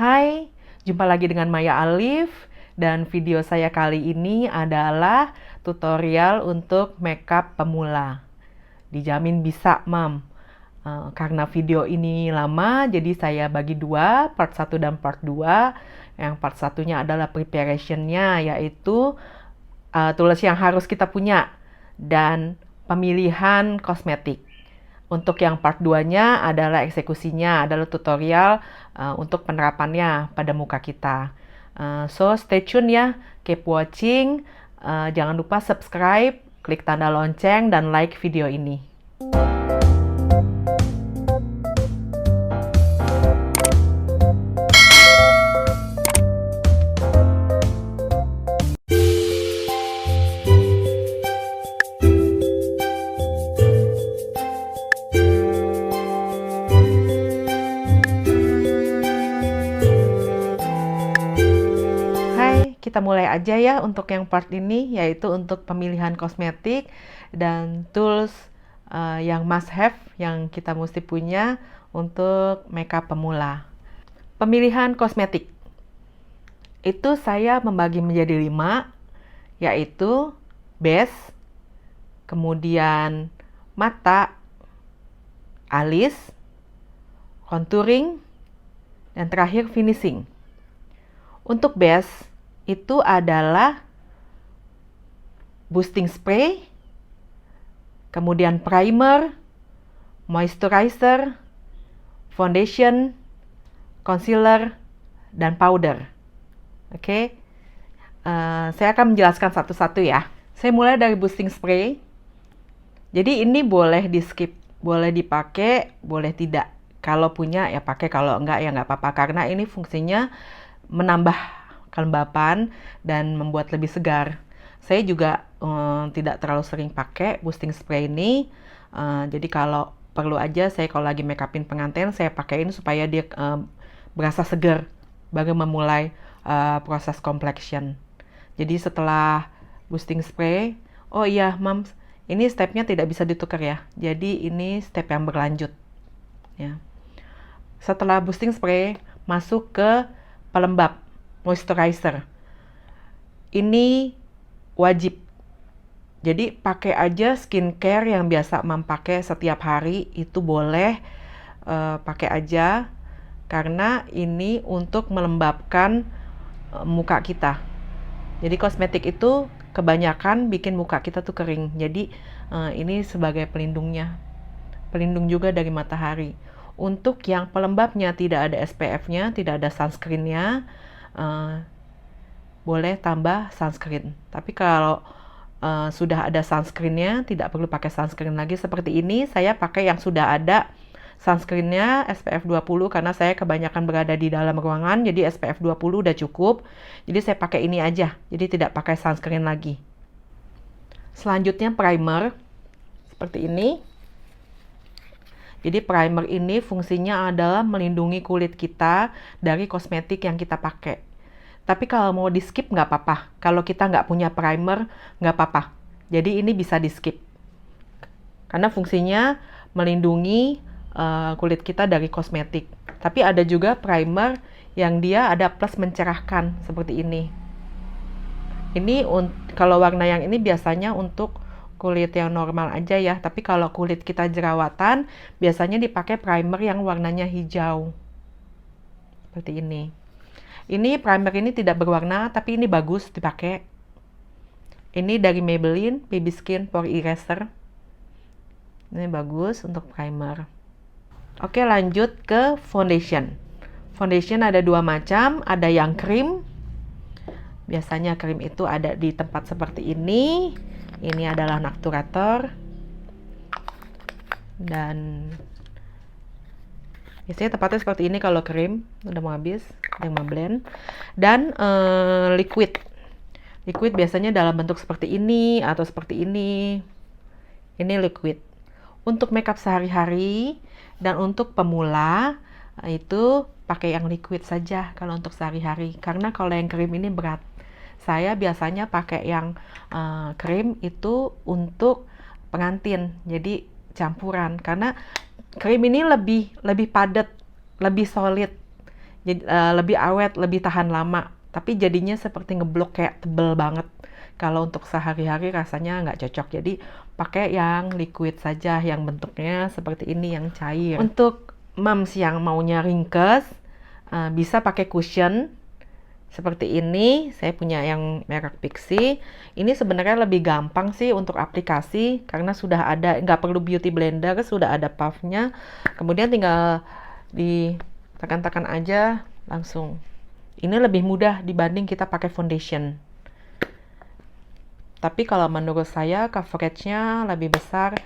Hai, jumpa lagi dengan Maya Alif dan video saya kali ini adalah tutorial untuk makeup pemula. Dijamin bisa, Mam. Karena video ini lama, jadi saya bagi dua, part 1 dan part 2. Yang part satunya adalah preparation-nya, yaitu tools yang harus kita punya dan pemilihan kosmetik. Untuk yang part 2-nya adalah eksekusinya, adalah tutorial untuk penerapannya pada muka kita. So stay tune ya, keep watching. Jangan lupa subscribe, klik tanda lonceng, dan like video ini. Kita mulai aja ya untuk yang part ini, yaitu untuk pemilihan kosmetik dan tools yang must have yang kita mesti punya untuk makeup pemula. Pemilihan kosmetik itu saya membagi menjadi 5, yaitu base, kemudian mata, alis, contouring, dan terakhir finishing. Untuk base itu adalah boosting spray, kemudian primer, moisturizer, foundation, concealer, dan powder. Oke, saya akan menjelaskan satu-satu ya. Saya mulai dari boosting spray. Jadi ini boleh di skip, boleh dipakai, boleh tidak. Kalau punya ya pakai, kalau enggak ya nggak apa-apa. Karena ini fungsinya menambah kelembapan dan membuat lebih segar. Saya juga tidak terlalu sering pakai boosting spray ini. Jadi kalau perlu aja saya kalau lagi make upin pengantin saya pakaiin supaya dia berasa segar baru memulai proses complexion. Jadi setelah boosting spray, oh iya Mams, ini stepnya tidak bisa ditukar ya. Jadi ini step yang berlanjut. Ya. Setelah boosting spray masuk ke pelembab moisturizer. Ini wajib. Jadi pakai aja skincare yang biasa Mam pakai setiap hari, itu boleh pakai aja karena ini untuk melembabkan muka kita. Jadi kosmetik itu kebanyakan bikin muka kita tuh kering. Jadi ini sebagai pelindungnya. Pelindung juga dari matahari. Untuk yang pelembabnya tidak ada SPF-nya, tidak ada sunscreen-nya, boleh tambah sunscreen. Tapi kalau sudah ada sunscreen-nya, tidak perlu pakai sunscreen lagi. Seperti ini, saya pakai yang sudah ada sunscreen-nya SPF 20 karena saya kebanyakan berada di dalam ruangan, jadi SPF 20 udah cukup. Jadi saya pakai ini aja, jadi tidak pakai sunscreen lagi. Selanjutnya primer, seperti ini. Jadi primer ini fungsinya adalah melindungi kulit kita dari kosmetik yang kita pakai. Tapi kalau mau di skip nggak apa-apa. Kalau kita nggak punya primer nggak apa-apa. Jadi ini bisa di skip. Karena fungsinya melindungi kulit kita dari kosmetik. Tapi ada juga primer yang dia ada plus mencerahkan seperti ini. Ini kalau warna yang ini biasanya untuk kulit yang normal aja ya, tapi kalau kulit kita jerawatan biasanya dipakai primer yang warnanya hijau seperti ini. Ini primer ini tidak berwarna tapi ini bagus dipakai. Ini dari Maybelline Baby Skin Pore Eraser. Ini bagus untuk primer. Oke, lanjut ke foundation. Foundation ada 2 macam, ada yang krim. Biasanya krim itu ada di tempat seperti ini. Ini adalah Naturator dan biasanya tempatnya seperti ini kalau krim udah mau habis, yang mau blend. Dan liquid biasanya dalam bentuk seperti ini atau seperti ini. Ini liquid untuk makeup sehari-hari dan untuk pemula itu pakai yang liquid saja kalau untuk sehari-hari, karena kalau yang krim ini berat. Saya biasanya pakai yang krim itu untuk pengantin, jadi campuran. Karena krim ini lebih padat, lebih solid. Jadi lebih awet, lebih tahan lama. Tapi jadinya seperti ngeblok kayak tebel banget. Kalau untuk sehari-hari rasanya nggak cocok. Jadi pakai yang liquid saja, yang bentuknya seperti ini, yang cair. Untuk moms yang maunya ringkes, bisa pakai cushion seperti ini. Saya punya yang merek Pixi. Ini sebenarnya lebih gampang sih untuk aplikasi karena sudah ada, nggak perlu beauty blender, sudah ada puffnya. Kemudian tinggal ditekan-tekan aja langsung. Ini lebih mudah dibanding kita pakai foundation. Tapi kalau menurut saya coveragenya lebih besar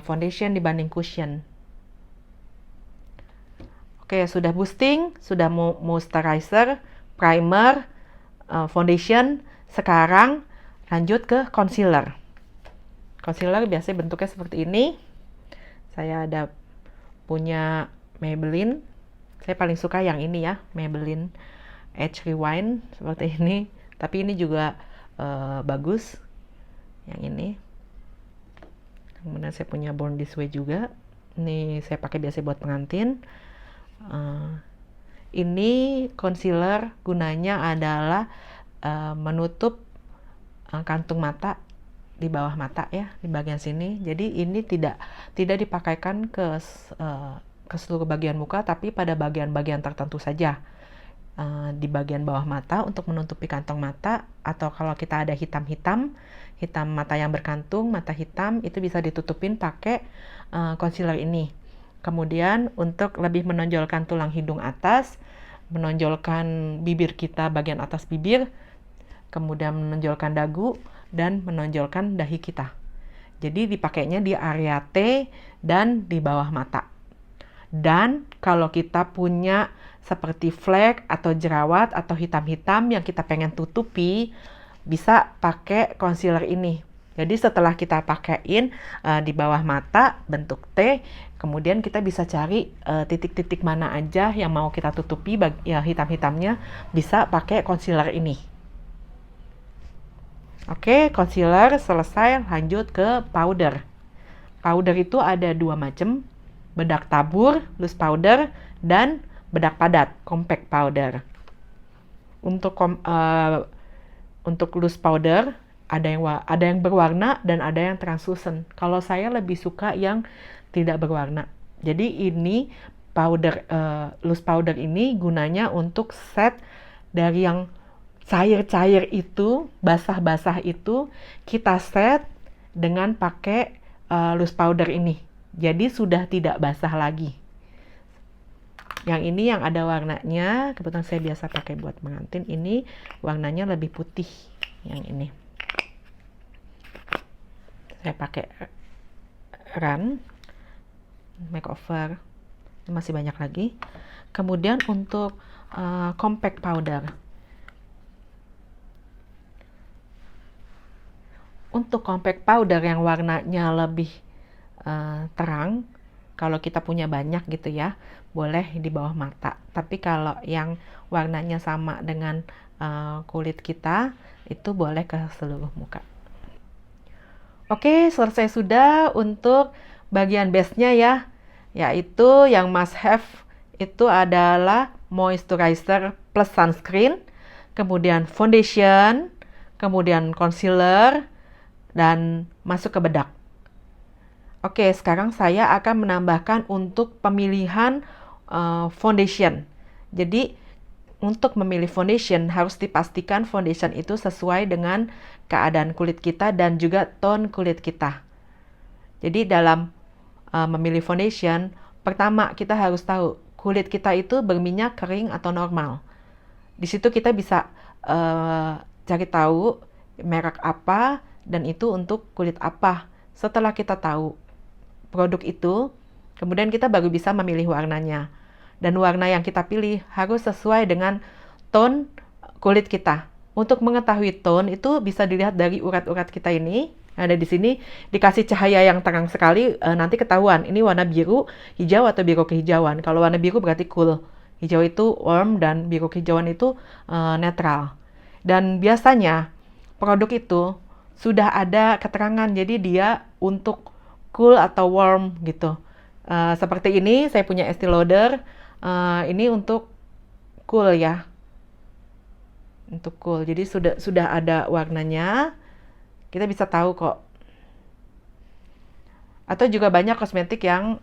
foundation dibanding cushion. Oke, sudah boosting, sudah moisturizer, primer, foundation. Sekarang lanjut ke concealer. Concealer biasanya bentuknya seperti ini. Saya ada punya Maybelline. Saya paling suka yang ini ya, Maybelline Age Rewind seperti ini. Tapi ini juga bagus. Yang ini. Kemudian saya punya Born This Way juga. Ini saya pakai biasa buat pengantin. Ini concealer gunanya adalah menutup kantung mata di bawah mata ya, di bagian sini. Jadi ini tidak dipakaikan ke seluruh bagian muka, tapi pada bagian-bagian tertentu saja. Di bagian bawah mata untuk menutupi kantong mata, atau kalau kita ada hitam mata yang berkantung, mata hitam, itu bisa ditutupin pakai concealer ini. Kemudian untuk lebih menonjolkan tulang hidung atas, menonjolkan bibir kita bagian atas bibir, kemudian menonjolkan dagu dan menonjolkan dahi kita. Jadi dipakainya di area T dan di bawah mata. Dan kalau kita punya seperti flek atau jerawat atau hitam-hitam yang kita pengen tutupi, bisa pakai concealer ini. Jadi setelah kita pakaiin di bawah mata bentuk T, kemudian kita bisa cari titik-titik mana aja yang mau kita tutupi ya, hitam-hitamnya, bisa pakai concealer ini. Oke, concealer selesai, lanjut ke powder. Powder itu ada dua macam, bedak tabur, loose powder, dan bedak padat, compact powder. Untuk loose powder ada yang berwarna dan ada yang translucent. Kalau saya lebih suka yang tidak berwarna. Jadi ini powder loose powder ini gunanya untuk set dari yang cair-cair itu, basah-basah itu, kita set dengan pakai loose powder ini. Jadi sudah tidak basah lagi. Yang ini yang ada warnanya, kebetulan saya biasa pakai buat pengantin, ini warnanya lebih putih. Yang ini saya pakai Run Makeover, masih banyak lagi. Kemudian untuk compact powder, untuk compact powder yang warnanya lebih terang, kalau kita punya banyak gitu ya, boleh di bawah mata. Tapi kalau yang warnanya sama dengan kulit kita, itu boleh ke seluruh muka. Oke, selesai sudah untuk bagian base-nya ya. Yaitu yang must have itu adalah moisturizer plus sunscreen, kemudian foundation, kemudian concealer, dan masuk ke bedak. Oke, sekarang saya akan menambahkan untuk pemilihan foundation. Jadi, untuk memilih foundation harus dipastikan foundation itu sesuai dengan keadaan kulit kita dan juga tone kulit kita. Jadi, dalam memilih foundation, pertama kita harus tahu kulit kita itu berminyak, kering, atau normal. Di situ kita bisa cari tahu merek apa dan itu untuk kulit apa. Setelah kita tahu produk itu, kemudian kita baru bisa memilih warnanya. Dan warna yang kita pilih harus sesuai dengan tone kulit kita. Untuk mengetahui tone itu bisa dilihat dari urat-urat kita ini. Ada di sini, dikasih cahaya yang terang sekali, nanti ketahuan ini warna biru, hijau, atau biru kehijauan. Kalau warna biru berarti cool, hijau itu warm, dan biru kehijauan itu netral. Dan biasanya produk itu sudah ada keterangan, jadi dia untuk cool atau warm gitu. Seperti ini, saya punya Estee Lauder. Ini untuk cool ya. Untuk cool. Jadi sudah ada warnanya. Kita bisa tahu kok. Atau juga banyak kosmetik yang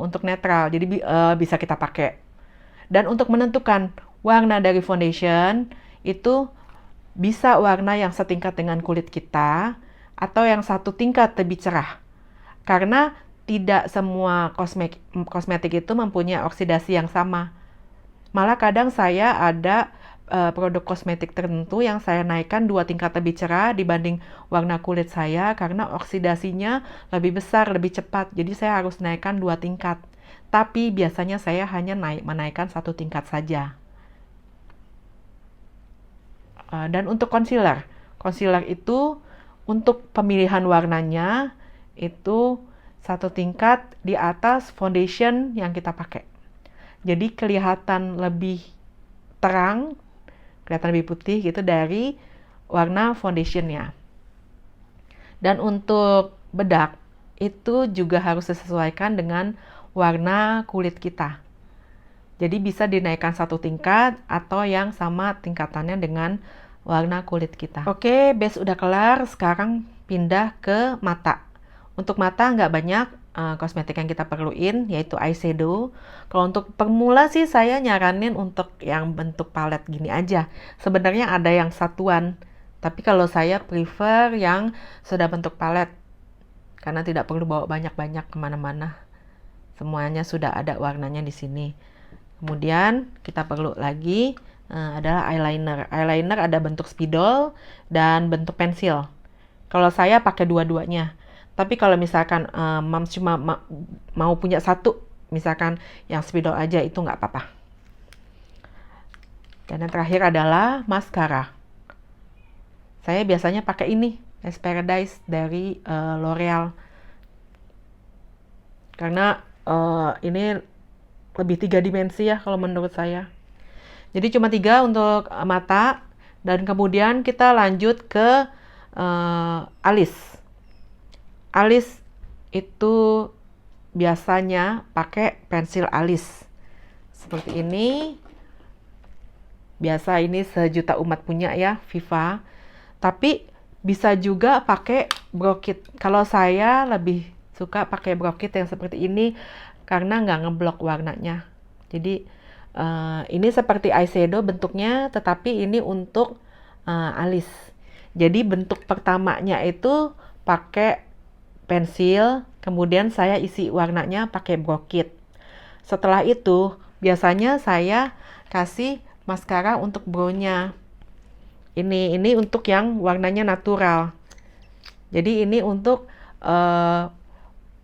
untuk netral. Jadi bisa kita pakai. Dan untuk menentukan warna dari foundation itu bisa warna yang setingkat dengan kulit kita atau yang satu tingkat lebih cerah. Karena tidak semua kosmetik itu mempunyai oksidasi yang sama. Malah kadang saya ada produk kosmetik tertentu yang saya naikkan 2 tingkat lebih cerah dibanding warna kulit saya karena oksidasinya lebih besar, lebih cepat. Jadi saya harus naikkan 2 tingkat. Tapi biasanya saya hanya menaikkan 1 tingkat saja. Dan untuk concealer itu untuk pemilihan warnanya itu 1 tingkat di atas foundation yang kita pakai. Jadi kelihatan lebih terang, kelihatan lebih putih gitu dari warna foundationnya. Dan untuk bedak itu juga harus disesuaikan dengan warna kulit kita. Jadi bisa dinaikkan 1 tingkat atau yang sama tingkatannya dengan warna kulit kita. Oke, base udah kelar, sekarang pindah ke mata. Untuk mata nggak banyak kosmetik yang kita perluin, yaitu eyeshadow. Kalau untuk pemula sih saya nyaranin untuk yang bentuk palet gini aja. Sebenarnya ada yang satuan, tapi kalau saya prefer yang sudah bentuk palet. Karena tidak perlu bawa banyak-banyak kemana-mana. Semuanya sudah ada warnanya di sini. Kemudian kita perlu lagi adalah eyeliner. Eyeliner ada bentuk spidol dan bentuk pensil. Kalau saya pakai dua-duanya. Tapi kalau misalkan Mams cuma mau punya satu, misalkan yang spidol aja, itu nggak apa-apa. Dan yang terakhir adalah maskara. Saya biasanya pakai ini, Miss Paradise dari L'Oreal. Karena ini lebih 3 dimensi ya kalau menurut saya. Jadi cuma 3 untuk mata. Dan kemudian kita lanjut ke alis. Alis itu biasanya pakai pensil alis seperti ini. Biasa ini sejuta umat punya ya, Viva. Tapi bisa juga pakai brokit. Kalau saya lebih suka pakai brokit yang seperti ini karena nggak ngeblok warnanya. Jadi ini seperti eyeshadow bentuknya, tetapi ini untuk alis. Jadi bentuk pertamanya itu pakai pensil, kemudian saya isi warnanya pakai brokit. Setelah itu, biasanya saya kasih maskara untuk brow-nya. Ini untuk yang warnanya natural. Jadi ini untuk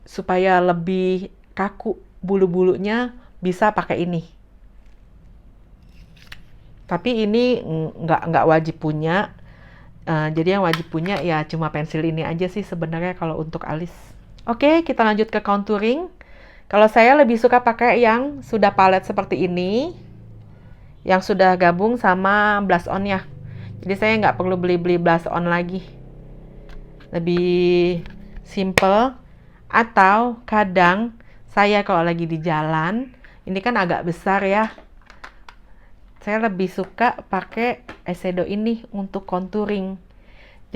supaya lebih kaku bulu-bulunya bisa pakai ini. Tapi ini nggak wajib punya. Jadi yang wajib punya ya cuma pensil ini aja sih sebenarnya kalau untuk alis. Oke, kita lanjut ke contouring. Kalau saya lebih suka pakai yang sudah palet seperti ini, yang sudah gabung sama blush on-nya. Jadi saya nggak perlu beli blush on lagi. Lebih simple. Atau kadang saya kalau lagi di jalan, ini kan agak besar ya. Saya lebih suka pakai eyeshadow ini untuk contouring.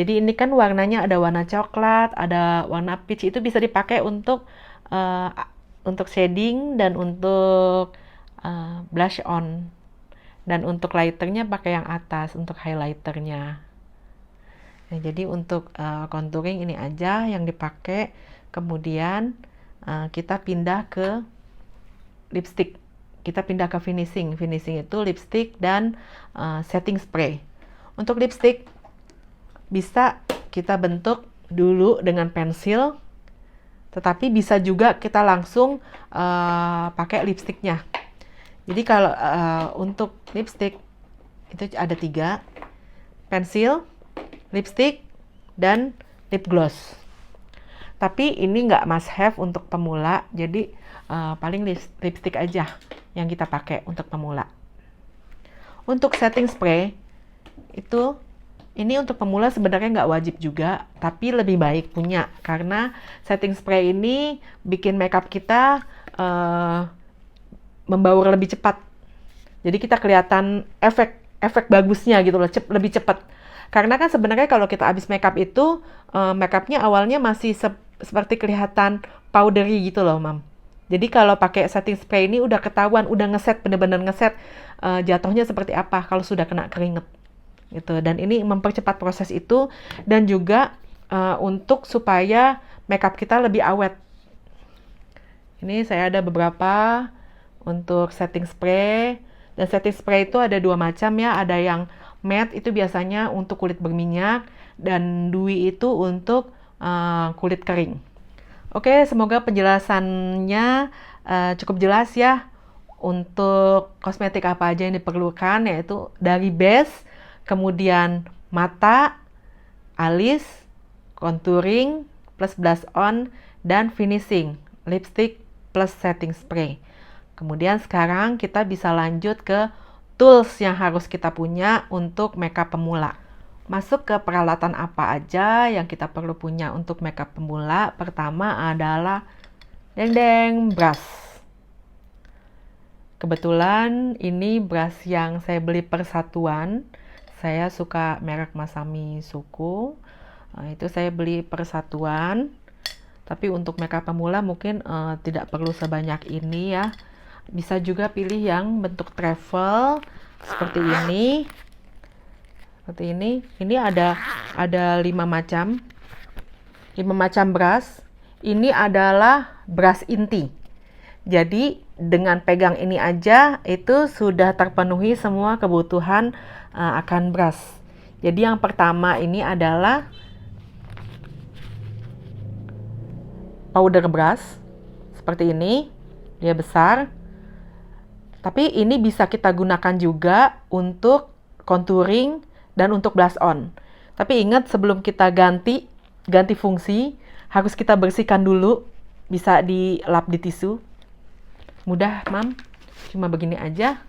Jadi ini kan warnanya ada warna coklat, ada warna peach, itu bisa dipakai untuk shading dan untuk blush on. Dan untuk lighternya pakai yang atas untuk highlighternya. Nah, jadi untuk contouring ini aja yang dipakai. Kemudian kita pindah ke lipstick. Kita pindah ke finishing. Finishing itu lipstick dan setting spray. Untuk lipstick bisa kita bentuk dulu dengan pensil, tetapi bisa juga kita langsung pakai lipsticknya. Jadi kalau untuk lipstick itu ada 3, pensil, lipstick, dan lip gloss. Tapi ini nggak must have untuk pemula, jadi paling lipstick aja yang kita pakai untuk pemula. Untuk setting spray itu ini untuk pemula sebenarnya nggak wajib juga, tapi lebih baik punya karena setting spray ini bikin makeup kita membaur lebih cepat. Jadi kita kelihatan efek bagusnya gitu loh, lebih cepat. Karena kan sebenarnya kalau kita habis makeup itu, makeupnya awalnya masih seperti kelihatan powdery gitu loh, Mam. Jadi kalau pakai setting spray ini udah ketahuan, udah ngeset, bener-bener ngeset jatuhnya seperti apa kalau sudah kena keringet gitu. Dan ini mempercepat proses itu, dan juga untuk supaya makeup kita lebih awet. Ini saya ada beberapa untuk setting spray. Dan setting spray itu ada 2 macam ya. Ada yang matte, itu biasanya untuk kulit berminyak, dan dewy itu untuk kulit kering. Oke, semoga penjelasannya cukup jelas ya untuk kosmetik apa aja yang diperlukan, yaitu dari base, kemudian mata, alis, contouring, plus blush on, dan finishing, lipstick plus setting spray. Kemudian sekarang kita bisa lanjut ke tools yang harus kita punya untuk makeup pemula. Masuk ke peralatan apa aja yang kita perlu punya untuk makeup pemula. Pertama adalah brush. Kebetulan ini brush yang saya beli persatuan. Saya suka merek Masami Suku. Itu saya beli persatuan. Tapi untuk makeup pemula mungkin tidak perlu sebanyak ini ya. Bisa juga pilih yang bentuk travel seperti ini. Seperti ini. Ini ada 5 macam. 5 macam brush. Ini adalah brush inti. Jadi dengan pegang ini aja itu sudah terpenuhi semua kebutuhan akan brush. Jadi yang pertama ini adalah powder brush. Seperti ini. Dia besar. Tapi ini bisa kita gunakan juga untuk contouring dan untuk blush on. Tapi ingat, sebelum kita ganti fungsi, harus kita bersihkan dulu. Bisa dilap di tisu. Mudah, Mam. Cuma begini aja.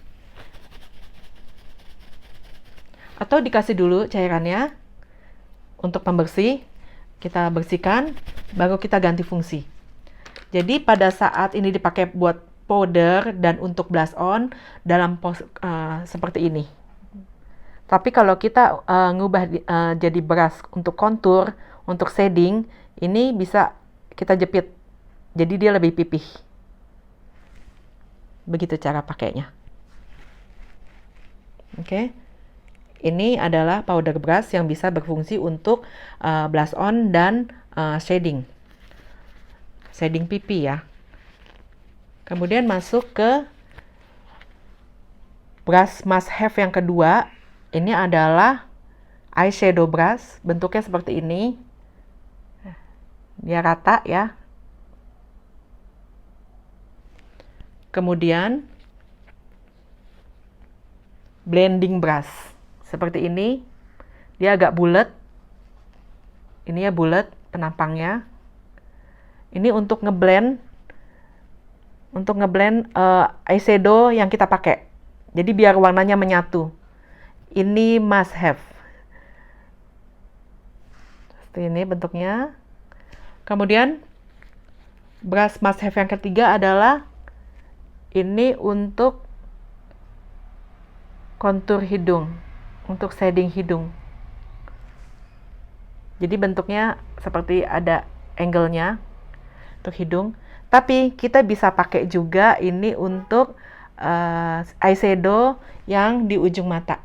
Atau dikasih dulu cairannya untuk pembersih. Kita bersihkan, baru kita ganti fungsi. Jadi pada saat ini dipakai buat powder dan untuk blush on dalam pose seperti ini. Tapi kalau kita ngubah jadi brush untuk contour, untuk shading, ini bisa kita jepit. Jadi dia lebih pipih. Begitu cara pakainya. Oke. Ini adalah powder brush yang bisa berfungsi untuk blush on dan shading. Shading pipi ya. Kemudian masuk ke brush must have yang kedua. Ini adalah eyeshadow brush. Bentuknya seperti ini. Dia rata ya. Kemudian blending brush. Seperti ini. Dia agak bulat. Ini ya bulat penampangnya. Ini untuk ngeblend eyeshadow yang kita pakai. Jadi biar warnanya menyatu. Ini must have. Seperti ini bentuknya. Kemudian brush must have yang ketiga adalah ini untuk kontur hidung, untuk shading hidung. Jadi bentuknya seperti ada angle-nya untuk hidung. Tapi kita bisa pakai juga ini untuk eyeshadow yang di ujung mata.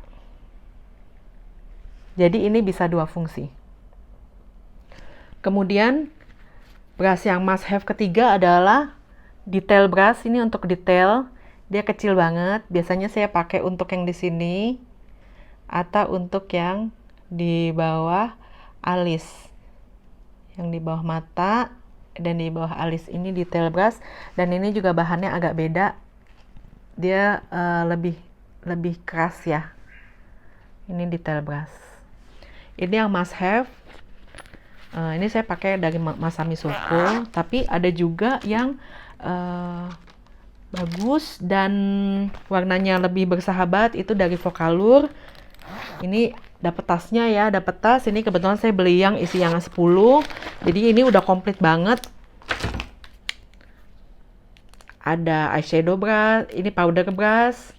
Jadi ini bisa 2 fungsi. Kemudian brush yang must have ketiga adalah detail brush. Ini untuk detail. Dia kecil banget. Biasanya saya pakai untuk yang di sini atau untuk yang di bawah alis. Yang di bawah mata dan di bawah alis, ini detail brush. Dan ini juga bahannya agak beda. Dia lebih keras ya. Ini detail brush. Ini yang must have. Ini saya pakai dari Masami Suko. Tapi ada juga yang bagus dan warnanya lebih bersahabat. Itu dari Vocalour. Ini dapat tasnya ya, dapat tas. Ini kebetulan saya beli yang isi yang 10. Jadi ini udah komplit banget. Ada eyeshadow brush, ini powder brush,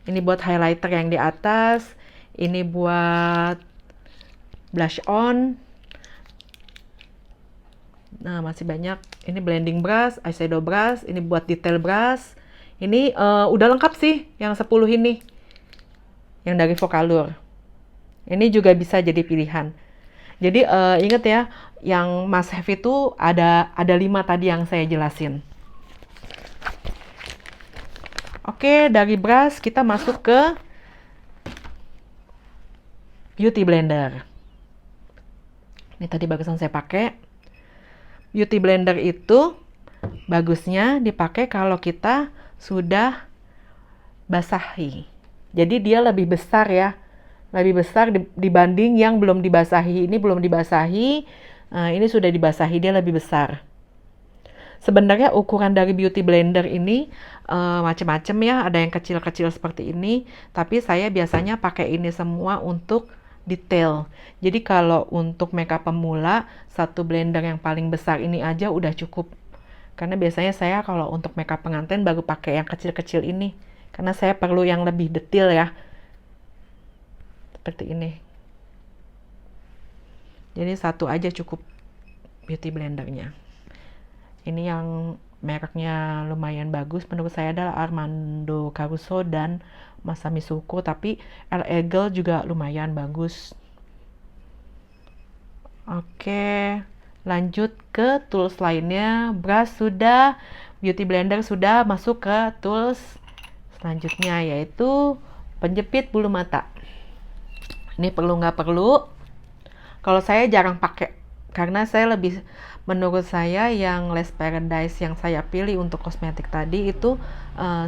Ini buat highlighter yang di atas, ini buat blush on. Nah, masih banyak. Ini blending brush, eyeshadow brush, ini buat detail brush. Ini udah lengkap sih yang 10 ini. Yang dari Vocalour. Ini juga bisa jadi pilihan. Jadi ingat ya, yang must have itu ada 5 tadi yang saya jelasin. Oke, dari brush kita masuk ke beauty blender. Ini tadi bagusan saya pakai. Beauty blender itu bagusnya dipakai kalau kita sudah basahi. Jadi dia lebih besar ya. Lebih besar dibanding yang belum dibasahi. Ini belum dibasahi, ini sudah dibasahi, dia lebih besar. Sebenarnya ukuran dari beauty blender ini macam-macam ya, ada yang kecil-kecil seperti ini, tapi saya biasanya pakai ini semua untuk detail. Jadi kalau untuk makeup pemula, satu blender yang paling besar ini aja udah cukup. Karena biasanya saya kalau untuk makeup pengantin baru pakai yang kecil-kecil ini. Karena saya perlu yang lebih detail ya. Seperti ini. Jadi satu aja cukup beauty blendernya. Ini yang mereknya lumayan bagus menurut saya adalah Armando Caruso dan Masami Suko, tapi El Eagle juga lumayan bagus. Oke, lanjut ke tools lainnya. Brush sudah, beauty blender sudah, masuk ke tools selanjutnya yaitu penjepit bulu mata. Ini perlu nggak perlu? Kalau saya jarang pakai karena saya lebih, menurut saya yang Les Paradise yang saya pilih untuk kosmetik tadi itu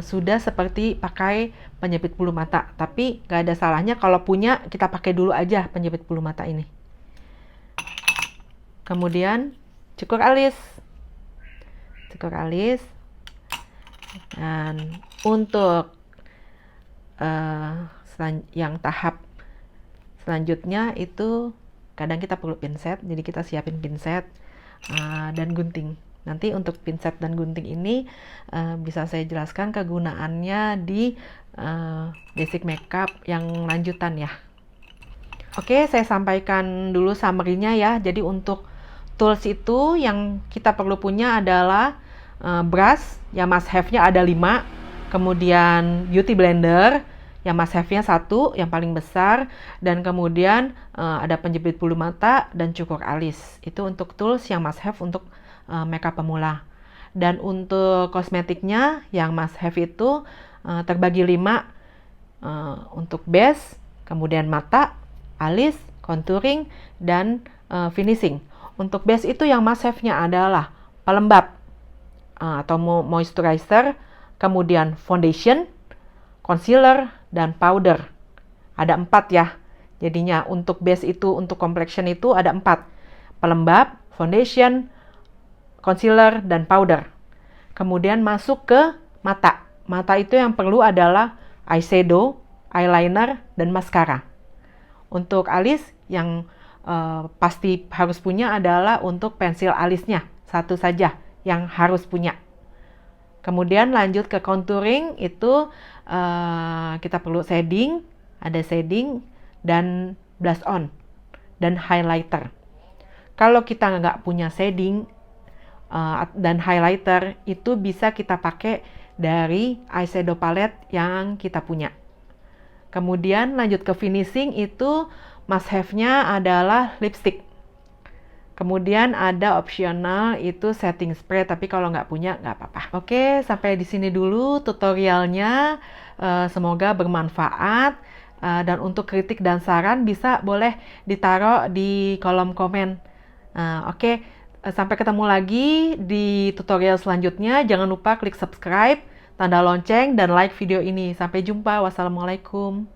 sudah seperti pakai penjepit bulu mata. Tapi nggak ada salahnya kalau punya kita pakai dulu aja penjepit bulu mata ini. Kemudian cukur alis. Cukur alis. Dan untuk yang tahap selanjutnya itu kadang kita perlu pinset, jadi kita siapin pinset dan gunting. Nanti untuk pinset dan gunting ini bisa saya jelaskan kegunaannya di basic makeup yang lanjutan ya. Oke, saya sampaikan dulu summary-nya ya. Jadi untuk tools itu yang kita perlu punya adalah brush, yang must have-nya ada 5, kemudian beauty blender, yang must have-nya 1, yang paling besar, dan kemudian ada penjepit bulu mata dan cukur alis. Itu untuk tools yang must have untuk makeup pemula. Dan untuk kosmetiknya yang must have itu terbagi 5 untuk base, kemudian mata, alis, contouring, dan finishing. Untuk base itu yang must have-nya adalah pelembab atau moisturizer, kemudian foundation, concealer, dan powder. Ada 4 ya. Jadinya untuk base itu, untuk complexion itu ada 4. Pelembab, foundation, concealer, dan powder. Kemudian masuk ke mata. Mata itu yang perlu adalah eyeshadow, eyeliner, dan mascara. Untuk alis yang pasti harus punya adalah untuk pensil alisnya. Satu saja yang harus punya. Kemudian lanjut ke contouring, itu kita perlu shading, ada shading, dan blush on, dan highlighter. Kalau kita nggak punya shading dan highlighter, itu bisa kita pakai dari eyeshadow palette yang kita punya. Kemudian lanjut ke finishing, itu must have-nya adalah lipstick. Kemudian ada optional itu setting spray, tapi kalau nggak punya nggak apa-apa. Oke, sampai di sini dulu tutorialnya. Semoga bermanfaat. Dan untuk kritik dan saran bisa boleh ditaruh di kolom komen. Oke, sampai ketemu lagi di tutorial selanjutnya. Jangan lupa klik subscribe, tanda lonceng, dan like video ini. Sampai jumpa. Wassalamualaikum.